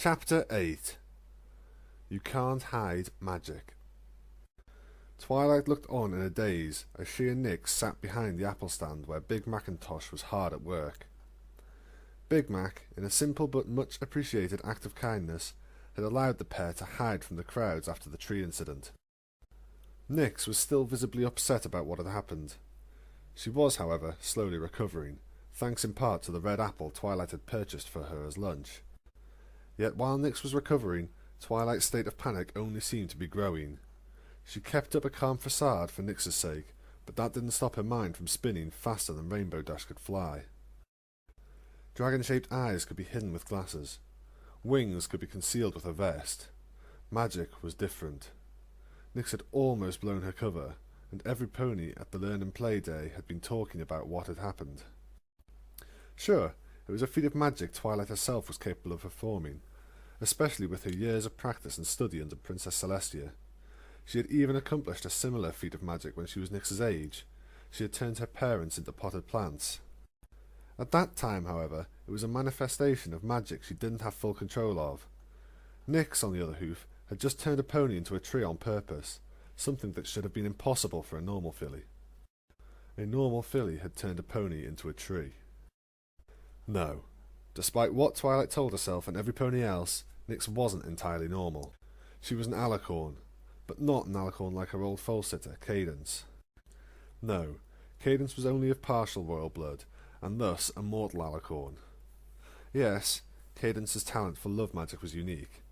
Chapter 8. You Can't Hide Magic. Twilight looked on in a daze as she and Nix sat behind the apple stand where Big Macintosh was hard at work. Big Mac, in a simple but much appreciated act of kindness, had allowed the pair to hide from the crowds after the tree incident. Nix was still visibly upset about what had happened. She was, however, slowly recovering, thanks in part to the red apple Twilight had purchased for her as lunch. Yet while Nix was recovering, Twilight's state of panic only seemed to be growing. She kept up a calm facade for Nix's sake, but that didn't stop her mind from spinning faster than Rainbow Dash could fly. Dragon-shaped eyes could be hidden with glasses. Wings could be concealed with a vest. Magic was different. Nix had almost blown her cover, and every pony at the Learn and Play Day had been talking about what had happened. Sure, it was a feat of magic Twilight herself was capable of performing, especially with her years of practice and study under Princess Celestia. She had even accomplished a similar feat of magic when she was Nix's age. She had turned her parents into potted plants. At that time, however, it was a manifestation of magic she didn't have full control of. Nix, on the other hoof, had just turned a pony into a tree on purpose, something that should have been impossible for a normal filly. A normal filly had turned a pony into a tree. No. Despite what Twilight told herself and every pony else, Nix wasn't entirely normal. She was an alicorn, but not an alicorn like her old foal sitter, Cadence. No, Cadence was only of partial royal blood, and thus a mortal alicorn. Yes, Cadence's talent for love magic was unique.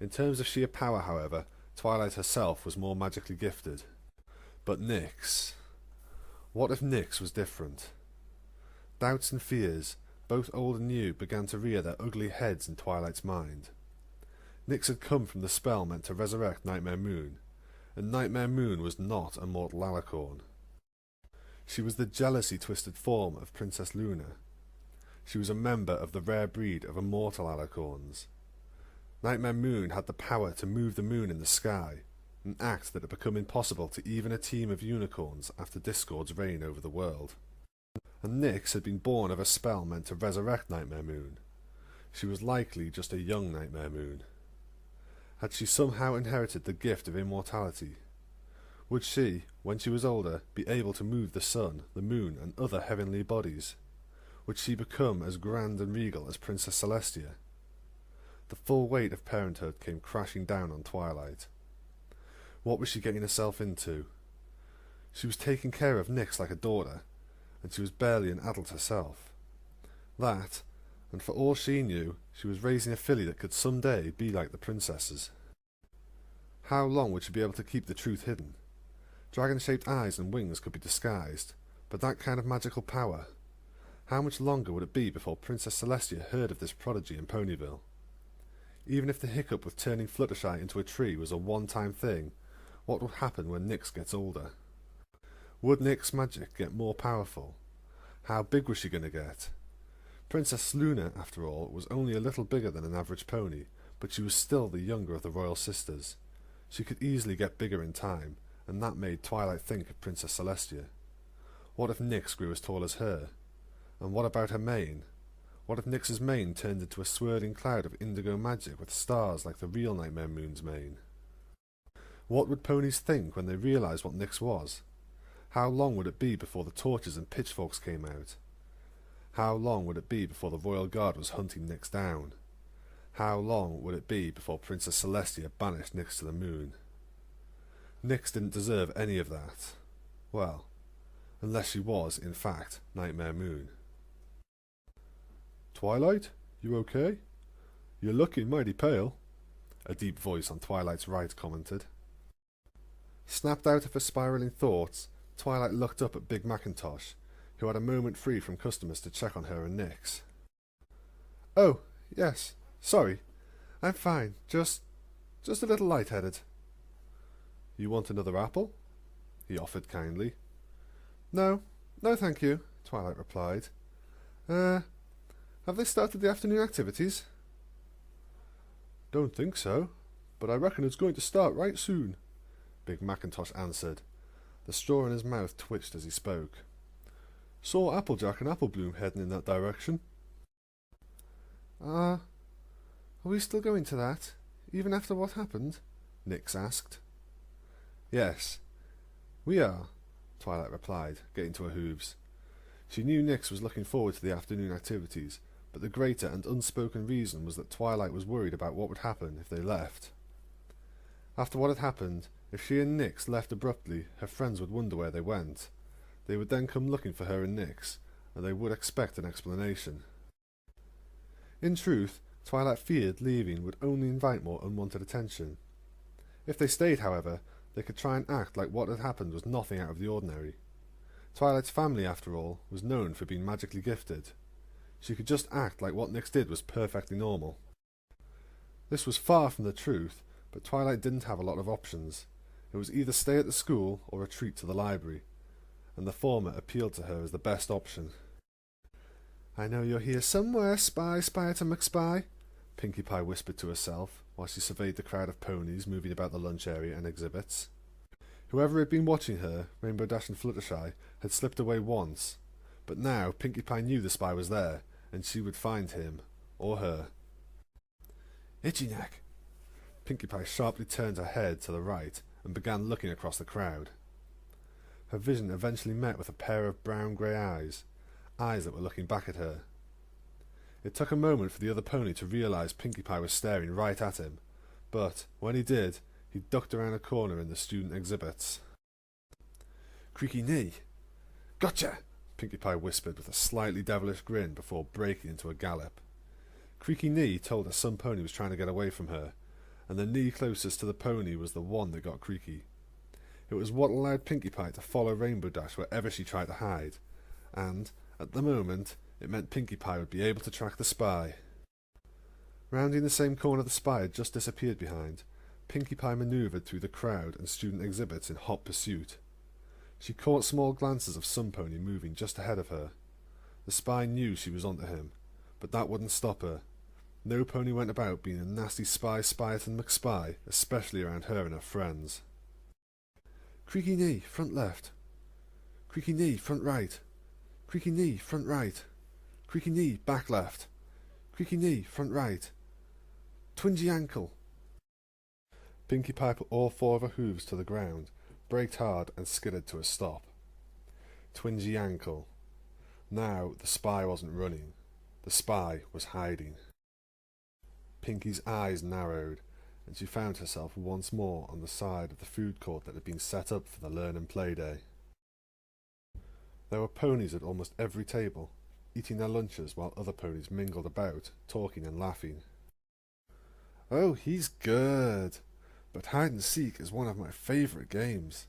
In terms of sheer power, however, Twilight herself was more magically gifted. But Nix... What if Nix was different? Doubts and fears, both old and new, began to rear their ugly heads in Twilight's mind. Nix had come from the spell meant to resurrect Nightmare Moon, and Nightmare Moon was not a mortal alicorn. She was the jealousy-twisted form of Princess Luna. She was a member of the rare breed of immortal alicorns. Nightmare Moon had the power to move the moon in the sky, an act that had become impossible to even a team of unicorns after Discord's reign over the world. And Nix had been born of a spell meant to resurrect Nightmare Moon. She was likely just a young Nightmare Moon. Had she somehow inherited the gift of immortality? Would she, when she was older, be able to move the sun, the moon, and other heavenly bodies? Would she become as grand and regal as Princess Celestia? The full weight of parenthood came crashing down on Twilight. What was she getting herself into? She was taking care of Nix like a daughter, and she was barely an adult herself. That, and for all she knew, she was raising a filly that could someday be like the princesses. How long would she be able to keep the truth hidden? Dragon-shaped eyes and wings could be disguised, but that kind of magical power... How much longer would it be before Princess Celestia heard of this prodigy in Ponyville? Even if the hiccup with turning Fluttershy into a tree was a one-time thing, what would happen when Nix gets older? Would Nix's magic get more powerful? How big was she going to get? Princess Luna, after all, was only a little bigger than an average pony, but she was still the younger of the royal sisters. She could easily get bigger in time, and that made Twilight think of Princess Celestia. What if Nix grew as tall as her? And what about her mane? What if Nix's mane turned into a swirling cloud of indigo magic with stars like the real Nightmare Moon's mane? What would ponies think when they realised what Nix was? How long would it be before the torches and pitchforks came out? How long would it be before the royal guard was hunting Nix down? How long would it be before Princess Celestia banished Nix to the moon? Nix didn't deserve any of that. Well, unless she was, in fact, Nightmare Moon. "Twilight, you okay? You're looking mighty pale," a deep voice on Twilight's right commented. Snapped out of her spiralling thoughts, Twilight looked up at Big Macintosh, who had a moment free from customers to check on her and Nix. "Oh, yes, sorry. I'm fine, just a little light-headed." "You want another apple?" he offered kindly. No, thank you," Twilight replied. Have they started the afternoon activities?" "Don't think so, but I reckon it's going to start right soon," Big Macintosh answered. The straw in his mouth twitched as he spoke. "Saw Applejack and Applebloom heading in that direction." Are we still going to that, even after what happened? Nix asked. Yes, we are, Twilight replied, getting to her hooves. She knew Nix was looking forward to the afternoon activities, but the greater and unspoken reason was that Twilight was worried about what would happen if they left. After what had happened, if she and Nix left abruptly, her friends would wonder where they went. They would then come looking for her and Nix, and they would expect an explanation. In truth, Twilight feared leaving would only invite more unwanted attention. If they stayed, however, they could try and act like what had happened was nothing out of the ordinary. Twilight's family, after all, was known for being magically gifted. She could just act like what Nix did was perfectly normal. This was far from the truth, but Twilight didn't have a lot of options. It was either stay at the school or retreat to the library, and the former appealed to her as the best option. "I know you're here somewhere, Spy, Spyleton McSpy," Pinkie Pie whispered to herself, while she surveyed the crowd of ponies moving about the lunch area and exhibits. Whoever had been watching her, Rainbow Dash and Fluttershy, had slipped away once, but now Pinkie Pie knew the spy was there, and she would find him, or her. "Itchy neck!" Pinkie Pie sharply turned her head to the right and began looking across the crowd. Her vision eventually met with a pair of brown-grey eyes that were looking back at her. It took a moment for the other pony to realise Pinkie Pie was staring right at him, but when he did, he ducked around a corner in the student exhibits. "Creaky knee!" "Gotcha!" Pinkie Pie whispered with a slightly devilish grin before breaking into a gallop. Creaky knee told her some pony was trying to get away from her, and the knee closest to the pony was the one that got creaky. It was what allowed Pinkie Pie to follow Rainbow Dash wherever she tried to hide, and, at the moment, it meant Pinkie Pie would be able to track the spy. Rounding the same corner the spy had just disappeared behind, Pinkie Pie manoeuvred through the crowd and student exhibits in hot pursuit. She caught small glances of some pony moving just ahead of her. The spy knew she was onto him, but that wouldn't stop her. No pony went about being a nasty spy, Spyleton McSpy, especially around her and her friends. "Creaky knee, front left. Creaky knee, front right. Creaky knee, front right. Creaky knee, back left. Creaky knee, front right. Twingy ankle." Pinkie Pie put all four of her hooves to the ground, braked hard, and skidded to a stop. Twingy ankle. Now the spy wasn't running. The spy was hiding. Pinkie's eyes narrowed, and she found herself once more on the side of the food court that had been set up for the Learn and Play Day. There were ponies at almost every table, eating their lunches while other ponies mingled about, talking and laughing. "Oh, he's good, but hide-and-seek is one of my favourite games,"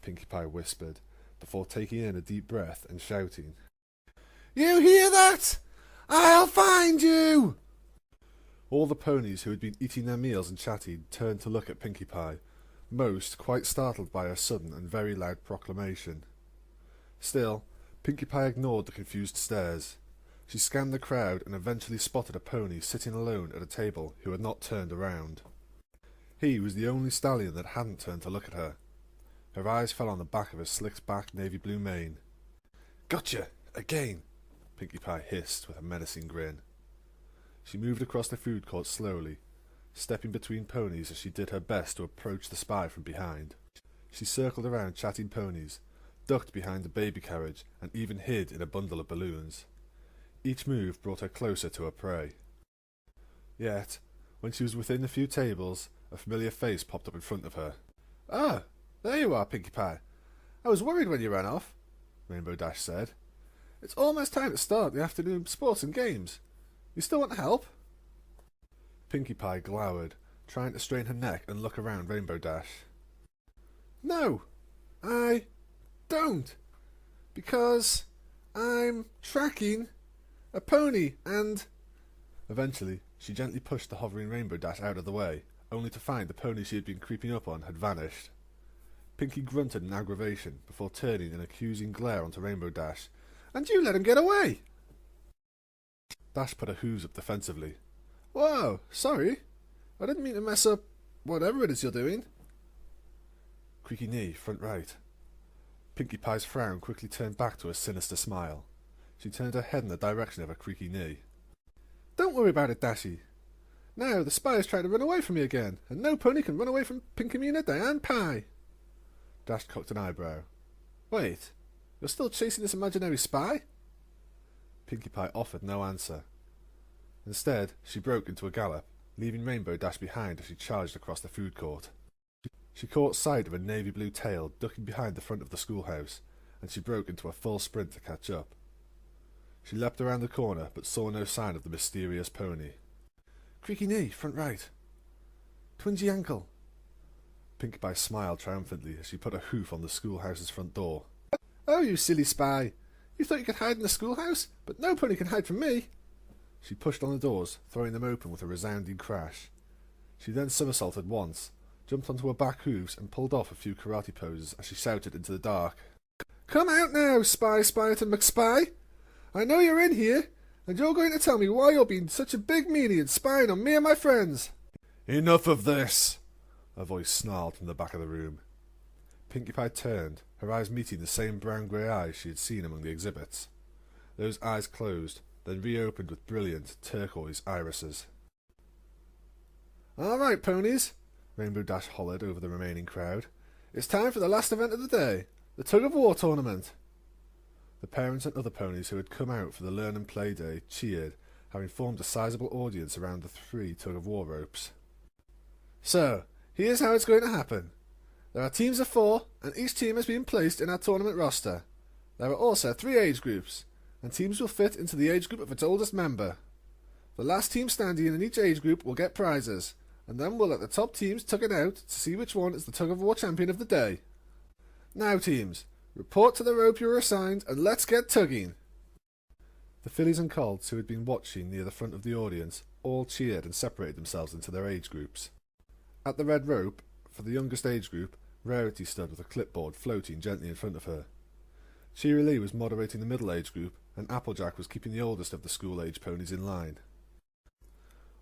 Pinkie Pie whispered, before taking in a deep breath and shouting, "You hear that? I'll find you!" All the ponies who had been eating their meals and chatting turned to look at Pinkie Pie, most quite startled by her sudden and very loud proclamation. Still, Pinkie Pie ignored the confused stares. She scanned the crowd and eventually spotted a pony sitting alone at a table who had not turned around. He was the only stallion that hadn't turned to look at her. Her eyes fell on the back of his slicked-back navy-blue mane. "Gotcha! Again!" Pinkie Pie hissed with a menacing grin. She moved across the food court slowly, stepping between ponies as she did her best to approach the spy from behind. She circled around chatting ponies, ducked behind a baby carriage, and even hid in a bundle of balloons. Each move brought her closer to her prey. Yet, when she was within a few tables, a familiar face popped up in front of her. "Ah, there you are, Pinkie Pie. I was worried when you ran off," Rainbow Dash said. "It's almost time to start the afternoon sports and games. You still want help?" Pinkie Pie glowered, trying to strain her neck and look around Rainbow Dash. "No, I don't, because I'm tracking a pony and—" Eventually, she gently pushed the hovering Rainbow Dash out of the way, only to find the pony she had been creeping up on had vanished. Pinkie grunted in aggravation before turning an accusing glare onto Rainbow Dash. "And you let him get away!" Dash put her hooves up defensively. "Whoa, sorry. I didn't mean to mess up whatever it is you're doing." Creaky knee, front right. Pinkie Pie's frown quickly turned back to a sinister smile. She turned her head in the direction of her creaky knee. "Don't worry about it, Dashy. Now the spy is trying to run away from me again, and no pony can run away from Pinkamena Diane Pie. Dash cocked an eyebrow. Wait, you're still chasing this imaginary spy? Pinkie Pie offered no answer. Instead, she broke into a gallop, leaving Rainbow Dash behind as she charged across the food court. She caught sight of a navy blue tail ducking behind the front of the schoolhouse, and she broke into a full sprint to catch up. She leapt around the corner, but saw no sign of the mysterious pony. Creaky knee, front right. Twingy ankle. Pinkie Pie smiled triumphantly as she put a hoof on the schoolhouse's front door. Oh, you silly spy! You thought you could hide in the schoolhouse, but no pony can hide from me! She pushed on the doors, throwing them open with a resounding crash. She then somersaulted once, jumped onto her back hooves, and pulled off a few karate poses as she shouted into the dark. Come out now, Spy Spyerton McSpy! I know you're in here, and you're going to tell me why you're being such a big meanie and spying on me and my friends. Enough of this! A voice snarled from the back of the room. Pinkie Pie turned, her eyes meeting the same brown-grey eyes she had seen among the exhibits. Those eyes closed, then reopened with brilliant turquoise irises. All right, ponies, Rainbow Dash hollered over the remaining crowd. It's time for the last event of the day, the tug-of-war tournament. The parents and other ponies who had come out for the Learn and Play Day cheered, having formed a sizable audience around the 3 tug-of-war ropes. So, here's how it's going to happen. There are teams of 4, and each team has been placed in our tournament roster. There are also 3 age groups, and teams will fit into the age group of its oldest member. The last team standing in each age group will get prizes, and then we'll let the top teams tug it out to see which one is the tug-of-war champion of the day. Now, teams, report to the rope you were assigned, and let's get tugging. The fillies and colts who had been watching near the front of the audience all cheered and separated themselves into their age groups. At the red rope, for the youngest age group, Rarity stood with a clipboard floating gently in front of her. Cheery Lee was moderating the middle age group, and Applejack was keeping the oldest of the school-age ponies in line.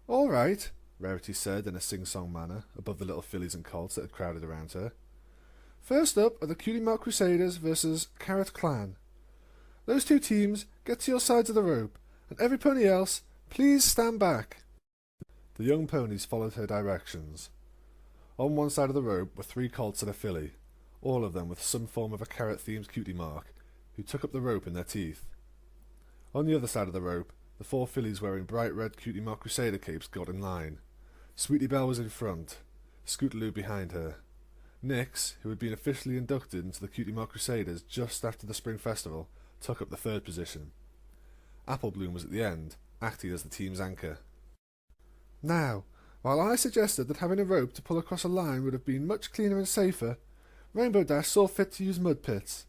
All right, Rarity said in a sing-song manner above the little fillies and colts that had crowded around her. First up are the Cutie Mark Crusaders versus Carrot Clan. Those 2 teams, get to your sides of the rope, and every pony else, please stand back. The young ponies followed her directions. On one side of the rope were 3 colts and a filly, all of them with some form of a carrot-themed cutie mark, who took up the rope in their teeth. On the other side of the rope, the 4 fillies wearing bright red Cutie Mark Crusader capes got in line. Sweetie Belle was in front, Scootaloo behind her. Nix, who had been officially inducted into the Cutie Mark Crusaders just after the Spring Festival, took up the 3rd position. Apple Bloom was at the end, acting as the team's anchor. Now, while I suggested that having a rope to pull across a line would have been much cleaner and safer, Rainbow Dash saw fit to use mud pits.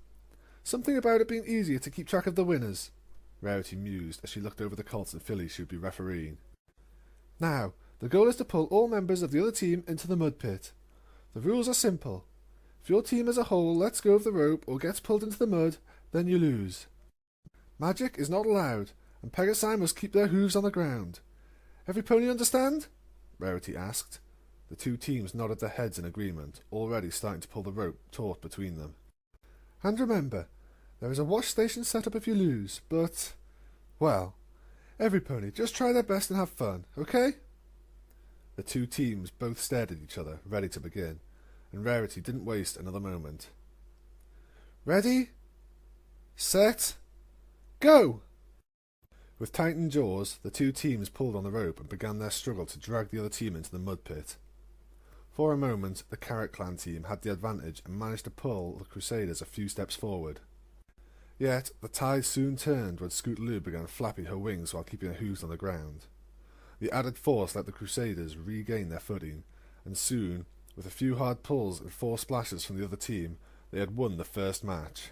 Something about it being easier to keep track of the winners, Rarity mused as she looked over the colts and fillies she would be refereeing. Now, the goal is to pull all members of the other team into the mud pit. The rules are simple. If your team as a whole lets go of the rope or gets pulled into the mud, then you lose. Magic is not allowed, and Pegasi must keep their hooves on the ground. Every pony understand? Rarity asked. The 2 teams nodded their heads in agreement, already starting to pull the rope taut between them. And remember, there is a wash station set up if you lose, but, well, every pony just try their best and have fun, okay? The 2 teams both stared at each other, ready to begin, and Rarity didn't waste another moment. Ready? Set? Go! With tightened jaws, the 2 teams pulled on the rope and began their struggle to drag the other team into the mud pit. For a moment, the Carrot Clan team had the advantage and managed to pull the Crusaders a few steps forward. Yet, the tide soon turned when Scootaloo began flapping her wings while keeping her hooves on the ground. The added force let the Crusaders regain their footing, and soon, with a few hard pulls and 4 splashes from the other team, they had won the first match.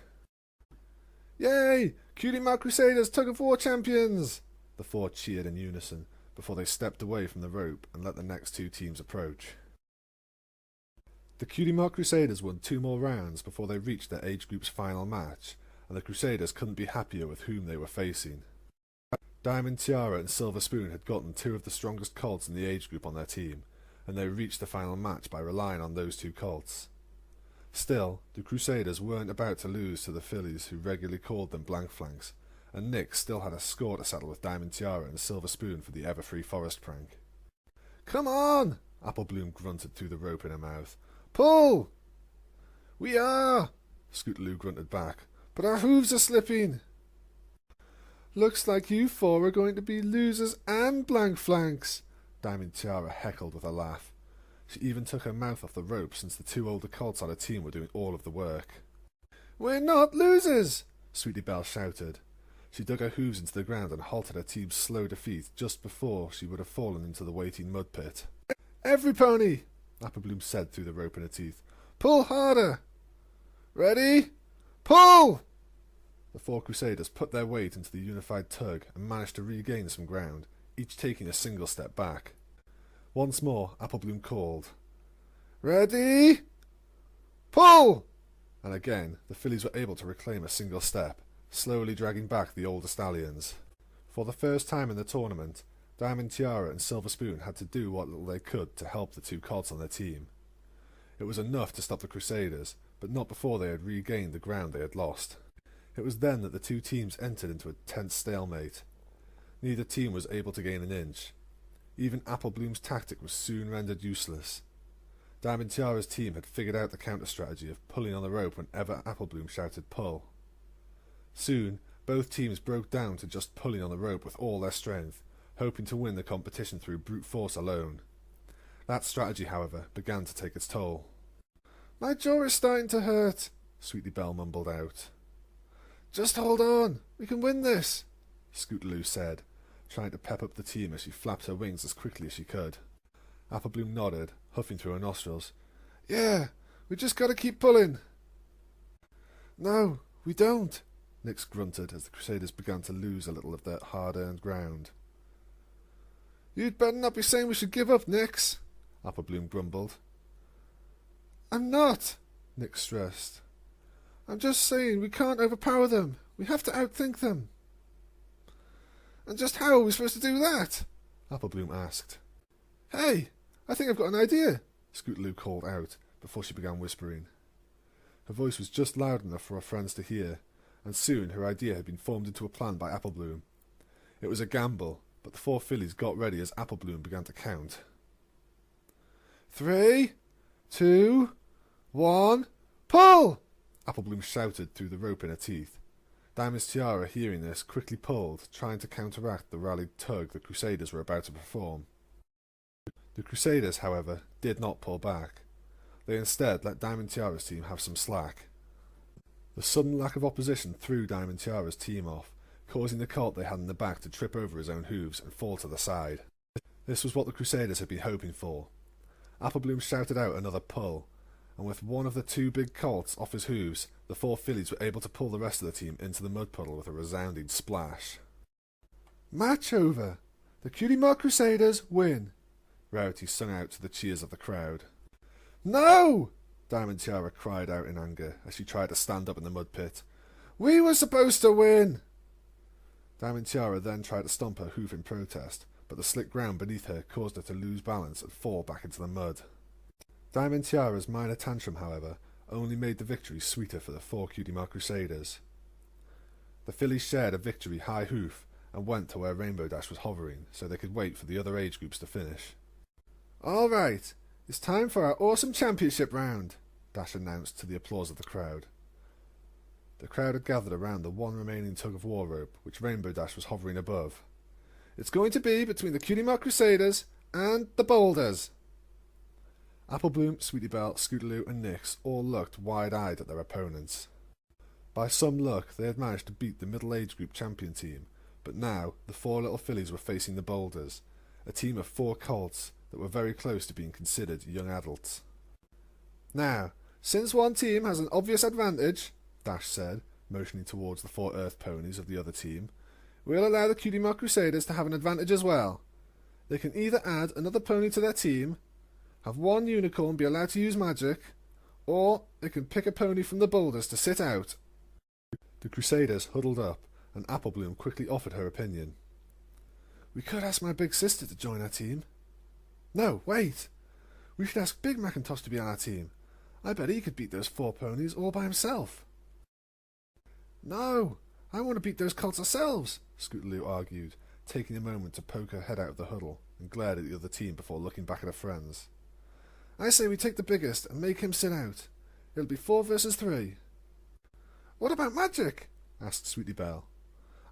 Yay! Cutie Mark Crusaders tug-of-war champions! The 4 cheered in unison, before they stepped away from the rope and let the next 2 teams approach. The Cutie Mark Crusaders won 2 more rounds before they reached their age group's final match, and the Crusaders couldn't be happier with whom they were facing. Diamond Tiara and Silver Spoon had gotten 2 of the strongest colts in the age group on their team, and they reached the final match by relying on those 2 colts. Still, the Crusaders weren't about to lose to the fillies who regularly called them blank flanks, and Nick still had a score to settle with Diamond Tiara and Silver Spoon for the Everfree Forest prank. Come on! Applebloom grunted through the rope in her mouth. Pull! We are! Scootaloo grunted back. But our hooves are slipping. Looks like you four are going to be losers and blank flanks, Diamond Tiara heckled with a laugh. She even took her mouth off the rope since the two older colts on her team were doing all of the work. We're not losers! Sweetie Belle shouted. She dug her hooves into the ground and halted her team's slow defeat just before she would have fallen into the waiting mud pit. Everypony! Applebloom said through the rope in her teeth. Pull harder! Ready? Pull! The four Crusaders put their weight into the unified tug and managed to regain some ground, each taking a single step back. Once more, Applebloom called, Ready? Pull! And again, the fillies were able to reclaim a single step, slowly dragging back the older stallions. For the first time in the tournament, Diamond Tiara and Silver Spoon had to do what little they could to help the two colts on their team. It was enough to stop the Crusaders, but not before they had regained the ground they had lost. It was then that the two teams entered into a tense stalemate. Neither team was able to gain an inch. Even Applebloom's tactic was soon rendered useless. Diamond Tiara's team had figured out the counter-strategy of pulling on the rope whenever Applebloom shouted pull. Soon, both teams broke down to just pulling on the rope with all their strength, hoping to win the competition through brute force alone. That strategy, however, began to take its toll. My jaw is starting to hurt, Sweetie Belle mumbled out. Just hold on, we can win this, Scootaloo said, trying to pep up the team as she flapped her wings as quickly as she could. Applebloom nodded, huffing through her nostrils. Yeah, we just gotta keep pulling. No, we don't, Nyx grunted as the Crusaders began to lose a little of their hard-earned ground. You'd better not be saying we should give up, Nyx, Applebloom grumbled. I'm not, Nyx stressed. I'm just saying we can't overpower them. We have to outthink them. And just how are we supposed to do that? Applebloom asked. Hey, I think I've got an idea, Scootaloo called out before she began whispering. Her voice was just loud enough for her friends to hear, and soon her idea had been formed into a plan by Applebloom. It was a gamble, but the four fillies got ready as Applebloom began to count. 3, 2, 1, pull! Applebloom shouted through the rope in her teeth. Diamond Tiara, hearing this, quickly pulled, trying to counteract the rallied tug the Crusaders were about to perform. The Crusaders, however, did not pull back. They instead let Diamond Tiara's team have some slack. The sudden lack of opposition threw Diamond Tiara's team off, causing the colt they had in the back to trip over his own hooves and fall to the side. This was what the Crusaders had been hoping for. Applebloom shouted out another pull, and with one of the two big colts off his hooves, the four fillies were able to pull the rest of the team into the mud puddle with a resounding splash. Match over! The Cutie Mark Crusaders win! Rarity sung out to the cheers of the crowd. No! Diamond Tiara cried out in anger as she tried to stand up in the mud pit. We were supposed to win! Diamond Tiara then tried to stomp her hoof in protest, but the slick ground beneath her caused her to lose balance and fall back into the mud. Diamond Tiara's minor tantrum, however, only made the victory sweeter for the four Cutie Mark Crusaders. The fillies shared a victory high hoof and went to where Rainbow Dash was hovering so they could wait for the other age groups to finish. All right, it's time for our awesome championship round, Dash announced to the applause of the crowd. The crowd had gathered around the one remaining tug of war rope, which Rainbow Dash was hovering above. It's going to be between the Cutie Mark Crusaders and the Boulders. Applebloom, Sweetie Belle, Scootaloo and Nyx all looked wide-eyed at their opponents. By some luck, they had managed to beat the middle-age group champion team, but now the four little fillies were facing the Boulders, a team of 4 colts that were very close to being considered young adults. Now, since one team has an obvious advantage, Dash said, motioning towards the 4 earth ponies of the other team, we'll allow the Cutie Mark Crusaders to have an advantage as well. They can either add another pony to their team, have one unicorn be allowed to use magic, or they can pick a pony from the Boulders to sit out. The Crusaders huddled up, and Applebloom quickly offered her opinion. We could ask my big sister to join our team. No, wait! We should ask Big Macintosh to be on our team. I bet he could beat those 4 ponies all by himself. No, I want to beat those colts ourselves, Scootaloo argued, taking a moment to poke her head out of the huddle. and glared at the other team before looking back at her friends. I say we take the biggest and make him sit out. It'll be 4 versus 3. What about magic? Asked Sweetie Belle.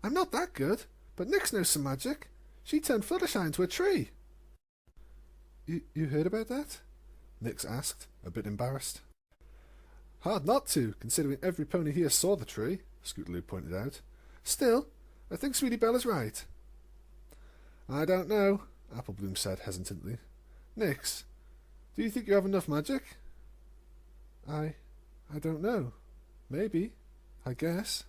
I'm not that good, but Nyx knows some magic. She turned Fluttershy into a tree. You heard about that? Nyx asked, a bit embarrassed. Hard not to, considering every pony here saw the tree, Scootaloo pointed out. Still, I think Sweetie Belle is right. I don't know, Applebloom said hesitantly. Nyx, do you think you have enough magic? I don't know. Maybe. I guess.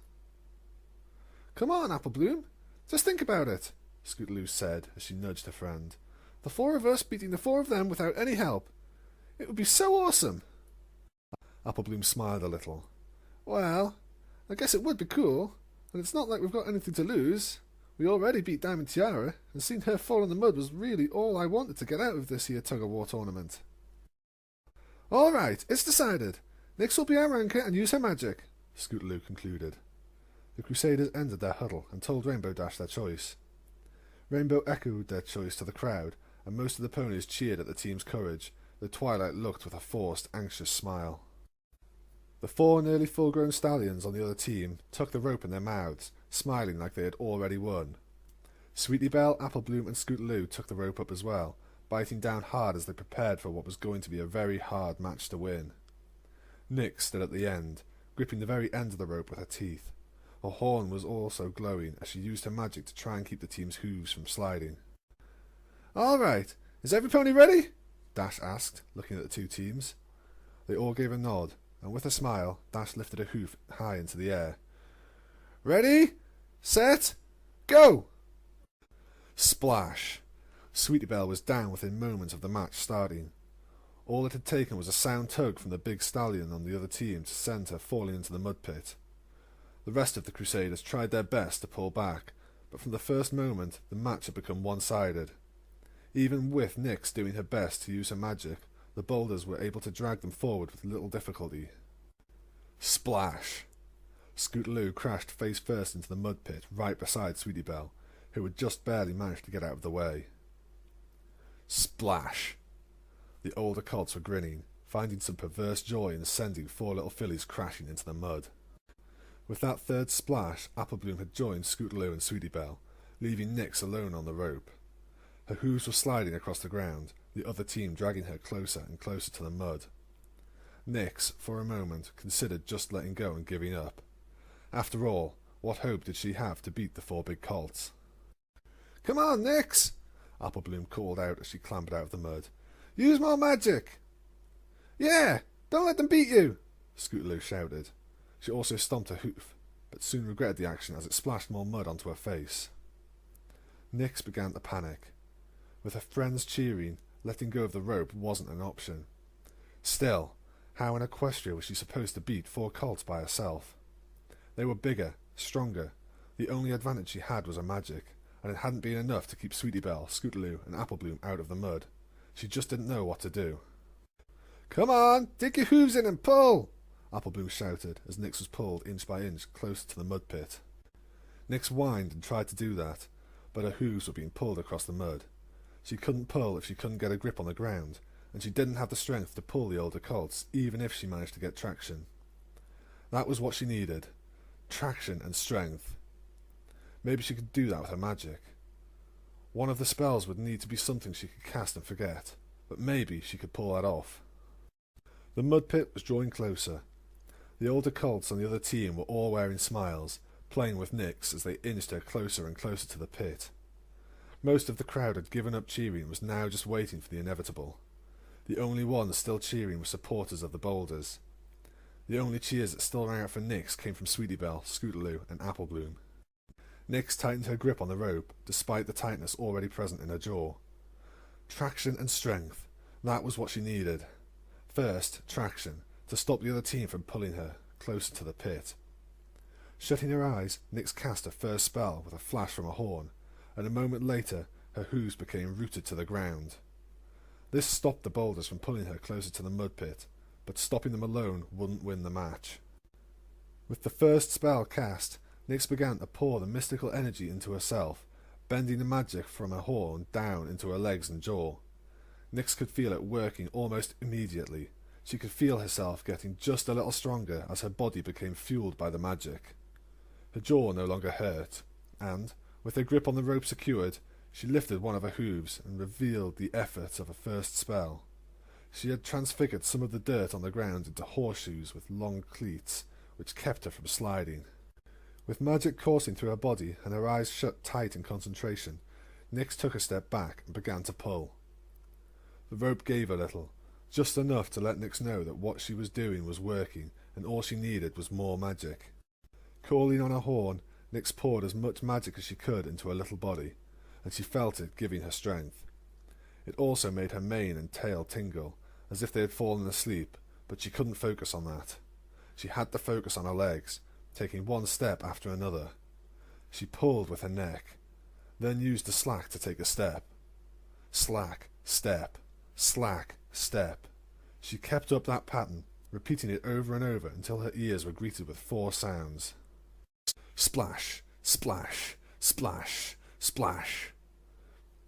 Come on, Applebloom. Just think about it, Scootaloo said as she nudged her friend. The 4 of us beating the 4 of them without any help. It would be so awesome. Applebloom smiled a little. Well, I guess it would be cool, and it's not like we've got anything to lose. We already beat Diamond Tiara, and seeing her fall in the mud was really all I wanted to get out of this here tug-of-war tournament. All right, it's decided. Nyx will be our ranker and use her magic, Scootaloo concluded. The Crusaders ended their huddle and told Rainbow Dash their choice. Rainbow echoed their choice to the crowd, and most of the ponies cheered at the team's courage, though Twilight looked with a forced, anxious smile. The 4 nearly full-grown stallions on the other team tucked the rope in their mouths, smiling like they had already won. Sweetie Belle, Applebloom and Scootaloo took the rope up as well, biting down hard as they prepared for what was going to be a very hard match to win. Nyx stood at the end, gripping the very end of the rope with her teeth. Her horn was also glowing as she used her magic to try and keep the team's hooves from sliding. All right, is every pony ready? Dash asked, looking at the 2 teams. They all gave a nod, and with a smile, Dash lifted a hoof high into the air. Ready? Set? Go! Splash! Sweetie Belle was down within moments of the match starting. All it had taken was a sound tug from the big stallion on the other team to send her falling into the mud pit. The rest of the Crusaders tried their best to pull back, but from the first moment the match had become one-sided. Even with Nyx doing her best to use her magic, the boulders were able to drag them forward with little difficulty. Splash! Scootaloo crashed face first into the mud pit right beside Sweetie Belle, who had just barely managed to get out of the way. Splash! The older colts were grinning, finding some perverse joy in sending 4 little fillies crashing into the mud. With that third splash, Applebloom had joined Scootaloo and Sweetie Belle, leaving Nyx alone on the rope. Her hooves were sliding across the ground, the other team dragging her closer and closer to the mud. Nyx, for a moment, considered just letting go and giving up. After all, what hope did she have to beat the 4 big colts? Come on, Nyx! Applebloom called out as she clambered out of the mud. Use more magic! Yeah! Don't let them beat you! Scootaloo shouted. She also stomped her hoof, but soon regretted the action as it splashed more mud onto her face. Nyx began to panic. With her friends cheering, letting go of the rope wasn't an option. Still, how in Equestria was she supposed to beat 4 colts by herself? They were bigger, stronger. The only advantage she had was her magic, and it hadn't been enough to keep Sweetie Belle, Scootaloo and Applebloom out of the mud. She just didn't know what to do. Come on, dig your hooves in and pull! Applebloom shouted as Nyx was pulled inch by inch closer to the mud pit. Nyx whined and tried to do that, but her hooves were being pulled across the mud. She couldn't pull if she couldn't get a grip on the ground, and she didn't have the strength to pull the older colts, even if she managed to get traction. That was what she needed. Traction and strength. Maybe she could do that with her magic. One of the spells would need to be something she could cast and forget, but maybe she could pull that off. The mud pit was drawing closer. The older colts on the other team were all wearing smiles, playing with Nyx as they inched her closer and closer to the pit. Most of the crowd had given up cheering and was now just waiting for the inevitable. The only ones still cheering were supporters of the boulders. The only cheers that still rang out for Nyx came from Sweetie Belle, Scootaloo and Applebloom. Nyx tightened her grip on the rope, despite the tightness already present in her jaw. Traction and strength. That was what she needed. First, traction, to stop the other team from pulling her closer to the pit. Shutting her eyes, Nyx cast her first spell with a flash from a horn, and a moment later her hooves became rooted to the ground. This stopped the boulders from pulling her closer to the mud pit, but stopping them alone wouldn't win the match. With the first spell cast, Nyx began to pour the mystical energy into herself, bending the magic from her horn down into her legs and jaw. Nyx could feel it working almost immediately. She could feel herself getting just a little stronger as her body became fueled by the magic. Her jaw no longer hurt, and, with her grip on the rope secured, she lifted one of her hooves and revealed the effort of her first spell. She had transfigured some of the dirt on the ground into horseshoes with long cleats, which kept her from sliding. With magic coursing through her body and her eyes shut tight in concentration, Nyx took a step back and began to pull. The rope gave a little, just enough to let Nyx know that what she was doing was working, and all she needed was more magic. Calling on her horn, Nyx poured as much magic as she could into her little body, and she felt it giving her strength. It also made her mane and tail tingle, as if they had fallen asleep, but she couldn't focus on that. She had to focus on her legs, taking one step after another. She pulled with her neck, then used the slack to take a step. Slack, step, slack, step. She kept up that pattern, repeating it over and over until her ears were greeted with 4 sounds. Splash, splash, splash, splash.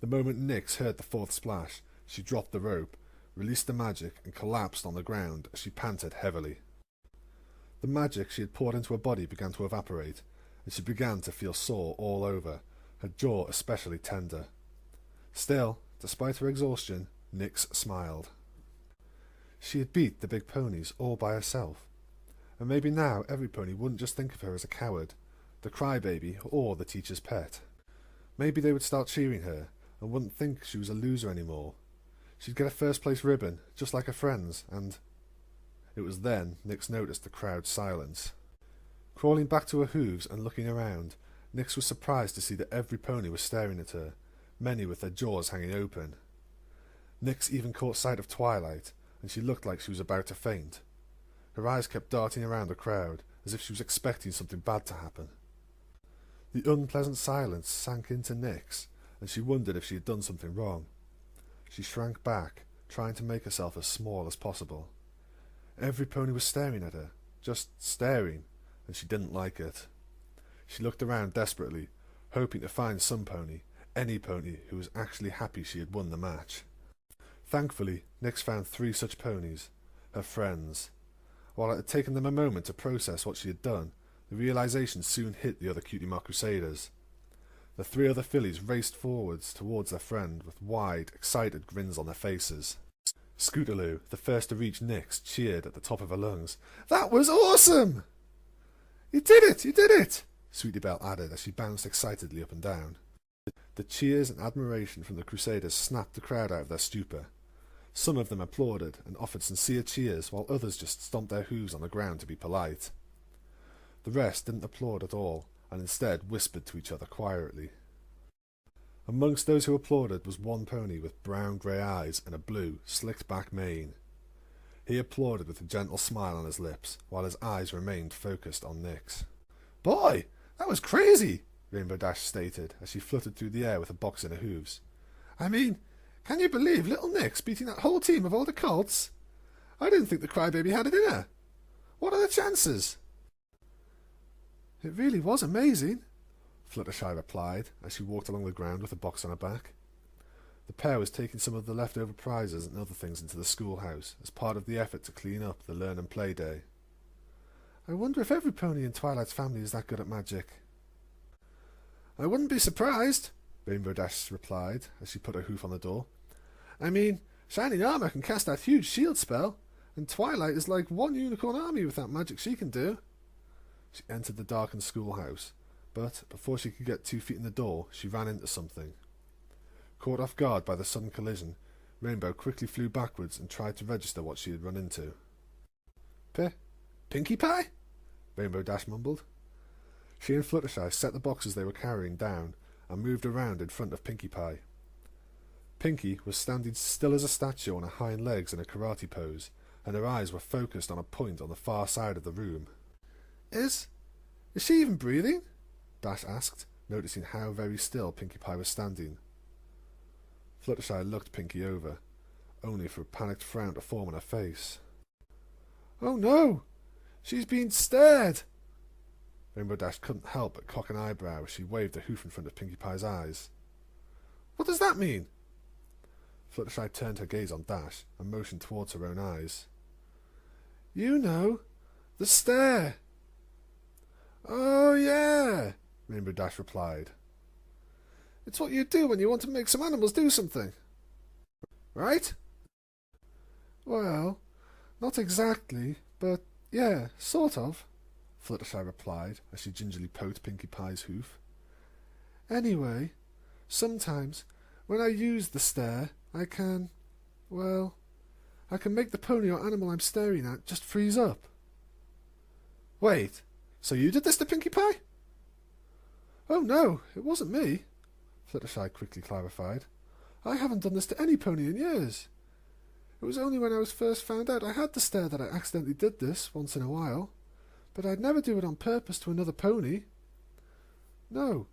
The moment Nyx heard the 4th splash, she dropped the rope, released the magic, and collapsed on the ground as she panted heavily. The magic she had poured into her body began to evaporate, and she began to feel sore all over, her jaw especially tender. Still, despite her exhaustion, Nyx smiled. She had beat the big ponies all by herself, and maybe now every pony wouldn't just think of her as a coward, the crybaby, or the teacher's pet. Maybe they would start cheering her, and wouldn't think she was a loser anymore. She'd get a first-place ribbon, just like her friends, and... It was then Nyx noticed the crowd's silence. Crawling back to her hooves and looking around, Nyx was surprised to see that every pony was staring at her, many with their jaws hanging open. Nyx even caught sight of Twilight, and she looked like she was about to faint. Her eyes kept darting around the crowd, as if she was expecting something bad to happen. The unpleasant silence sank into Nyx, and she wondered if she had done something wrong. She shrank back, trying to make herself as small as possible. Every pony was staring at her, just staring, and she didn't like it. She looked around desperately, hoping to find some pony, any pony who was actually happy she had won the match. Thankfully, Nyx found 3 such ponies, her friends. While it had taken them a moment to process what she had done, the realization soon hit the other Cutie Mark Crusaders. The 3 other fillies raced forwards towards their friend with wide, excited grins on their faces. Scootaloo, the first to reach Nyx, cheered at the top of her lungs. "That was awesome!" "You did it! You did it!" Sweetie Belle added as she bounced excitedly up and down. The cheers and admiration from the Crusaders snapped the crowd out of their stupor. Some of them applauded and offered sincere cheers, while others just stomped their hooves on the ground to be polite. The rest didn't applaud at all, and instead whispered to each other quietly. Amongst those who applauded was one pony with brown-grey eyes and a blue, slicked-back mane. He applauded with a gentle smile on his lips, while his eyes remained focused on Nyx. "Boy, that was crazy!" Rainbow Dash stated, as she fluttered through the air with a box in her hooves. "I mean, can you believe little Nyx beating that whole team of older colts? I didn't think the crybaby had it in her. What are the chances?" "It really was amazing," Fluttershy replied, as she walked along the ground with a box on her back. The pair was taking some of the leftover prizes and other things into the schoolhouse, as part of the effort to clean up the Learn and Play Day. "I wonder if every pony in Twilight's family is that good at magic." "I wouldn't be surprised," Rainbow Dash replied, as she put her hoof on the door. "I mean, Shining Armour can cast that huge shield spell, and Twilight is like one unicorn army with that magic she can do." She entered the darkened schoolhouse, but before she could get 2 feet in the door, she ran into something. Caught off guard by the sudden collision, Rainbow quickly flew backwards and tried to register what she had run into. Pinkie Pie?" Rainbow Dash mumbled. She and Fluttershy set the boxes they were carrying down and moved around in front of Pinkie Pie. Pinkie was standing still as a statue on her hind legs in a karate pose, and her eyes were focused on a point on the far side of the room. Is she even breathing?" Dash asked, noticing how very still Pinkie Pie was standing. Fluttershy looked Pinkie over, only for a panicked frown to form on her face. "Oh no! She's being stared!" Rainbow Dash couldn't help but cock an eyebrow as she waved a hoof in front of Pinkie Pie's eyes. "What does that mean?" Fluttershy turned her gaze on Dash and motioned towards her own eyes. "You know, the stare." "Oh, yeah," Rainbow Dash replied. "It's what you do when you want to make some animals do something. Right?" "Well, not exactly, but yeah, sort of," Fluttershy replied as she gingerly poked Pinkie Pie's hoof. "Anyway, sometimes when I use the stare, I can make the pony or animal I'm staring at just freeze up." "Wait, so you did this to Pinkie Pie?" "Oh no, it wasn't me," Fluttershy quickly clarified. "I haven't done this to any pony in years. It was only when I was first found out I had the stare that I accidentally did this once in a while, but I'd never do it on purpose to another pony. No,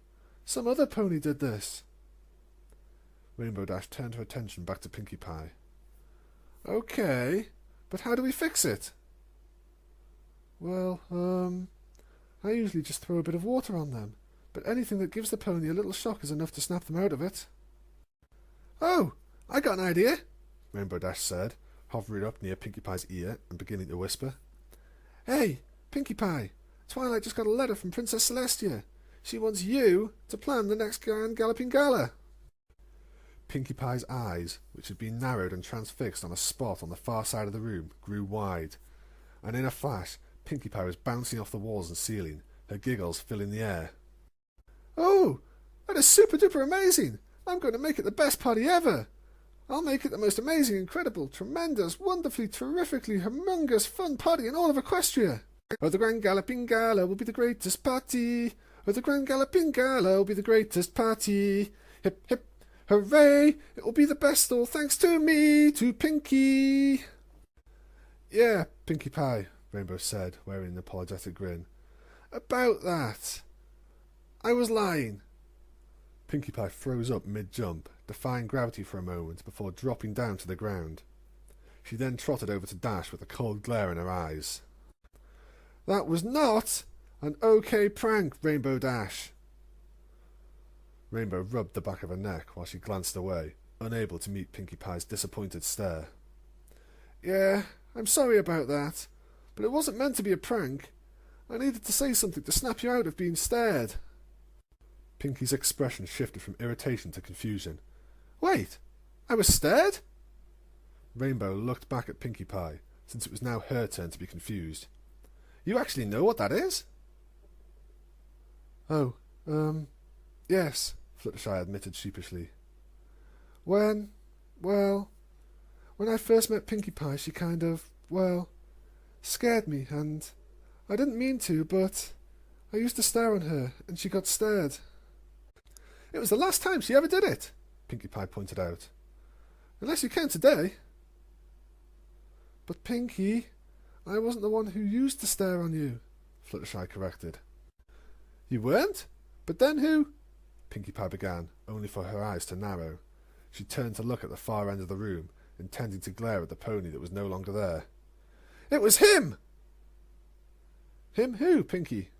some other pony did this." Rainbow Dash turned her attention back to Pinkie Pie. "Okay, but how do we fix it?" "Well, I usually just throw a bit of water on them, but anything that gives the pony a little shock is enough to snap them out of it." "Oh, I got an idea," Rainbow Dash said, hovering up near Pinkie Pie's ear and beginning to whisper. "Hey, Pinkie Pie, Twilight just got a letter from Princess Celestia. She wants you to plan the next Grand Galloping Gala." Pinkie Pie's eyes, which had been narrowed and transfixed on a spot on the far side of the room, grew wide, and in a flash Pinkie Pie was bouncing off the walls and ceiling, her giggles filling the air. "Oh, that is super duper amazing! I'm going to make it the best party ever! I'll make it the most amazing, incredible, tremendous, wonderfully, terrifically, humongous, fun party in all of Equestria! Oh, the Grand Galloping Gala will be the greatest party! Oh, the Grand Galloping Gala will be the greatest party! Hip, hip! Hooray! It will be the best, all thanks to me, to Pinkie!" "Yeah, Pinkie Pie," Rainbow said, wearing an apologetic grin. "About that. I was lying." Pinkie Pie froze up mid-jump, defying gravity for a moment before dropping down to the ground. She then trotted over to Dash with a cold glare in her eyes. "That was not an okay prank, Rainbow Dash." Rainbow rubbed the back of her neck while she glanced away, unable to meet Pinkie Pie's disappointed stare. "Yeah, I'm sorry about that, but it wasn't meant to be a prank. I needed to say something to snap you out of being stared." Pinkie's expression shifted from irritation to confusion. "Wait, I was stared?" Rainbow looked back at Pinkie Pie, since it was now her turn to be confused. "You actually know what that is?" "Oh, yes," Fluttershy admitted sheepishly. When I first met Pinkie Pie, she kind of, scared me, and I didn't mean to, but I used to stare on her, and she got stared." "It was the last time she ever did it," Pinkie Pie pointed out. "Unless you count today." "But Pinkie, I wasn't the one who used to stare on you," Fluttershy corrected. "You weren't? But then who—" Pinkie Pie began, only for her eyes to narrow. She turned to look at the far end of the room, intending to glare at the pony that was no longer there. "It was him!" "Him who, Pinkie?"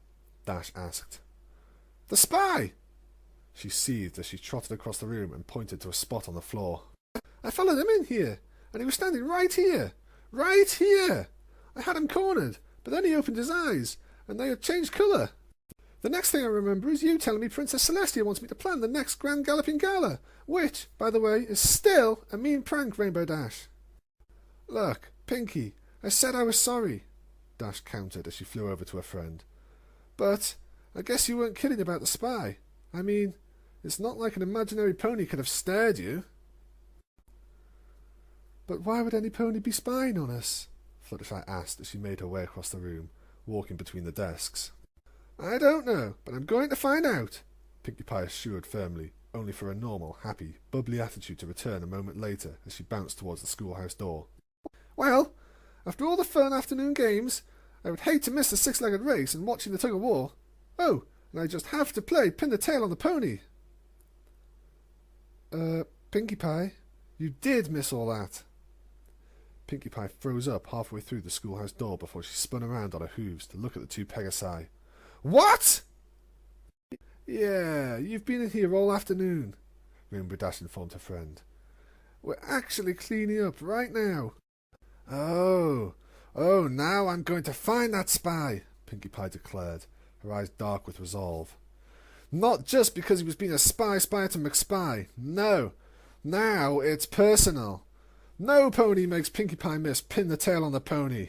Dash asked. "The spy!" She seethed as she trotted across the room and pointed to a spot on the floor. "I followed him in here, and he was standing right here! Right here! I had him cornered, but then he opened his eyes, and they had changed colour. The next thing I remember is you telling me Princess Celestia wants me to plan the next Grand Galloping Gala, which, by the way, is still a mean prank, Rainbow Dash." "Look, Pinkie, I said I was sorry," Dash countered as she flew over to her friend. "But I guess you weren't kidding about the spy. I mean, it's not like an imaginary pony could have stared you." "But why would any pony be spying on us?" Fluttershy asked as she made her way across the room, walking between the desks. "I don't know, but I'm going to find out," Pinkie Pie assured firmly, only for a normal, happy, bubbly attitude to return a moment later as she bounced towards the schoolhouse door. "Well, after all the fun afternoon games, I would hate to miss the six-legged race and watching the tug-of-war. Oh, and I just have to play pin the tail on the pony." Pinkie Pie, you did miss all that." Pinkie Pie froze up halfway through the schoolhouse door before she spun around on her hooves to look at the two Pegasi. What? Yeah, you've been in here all afternoon, Rainbow Dash informed her friend. We're actually cleaning up right now. Oh, now I'm going to find that spy, Pinkie Pie declared, her eyes dark with resolve. Not just because he was being a spy to McSpy. No, now it's personal. No pony makes Pinkie Pie Miss pin the tail on the pony.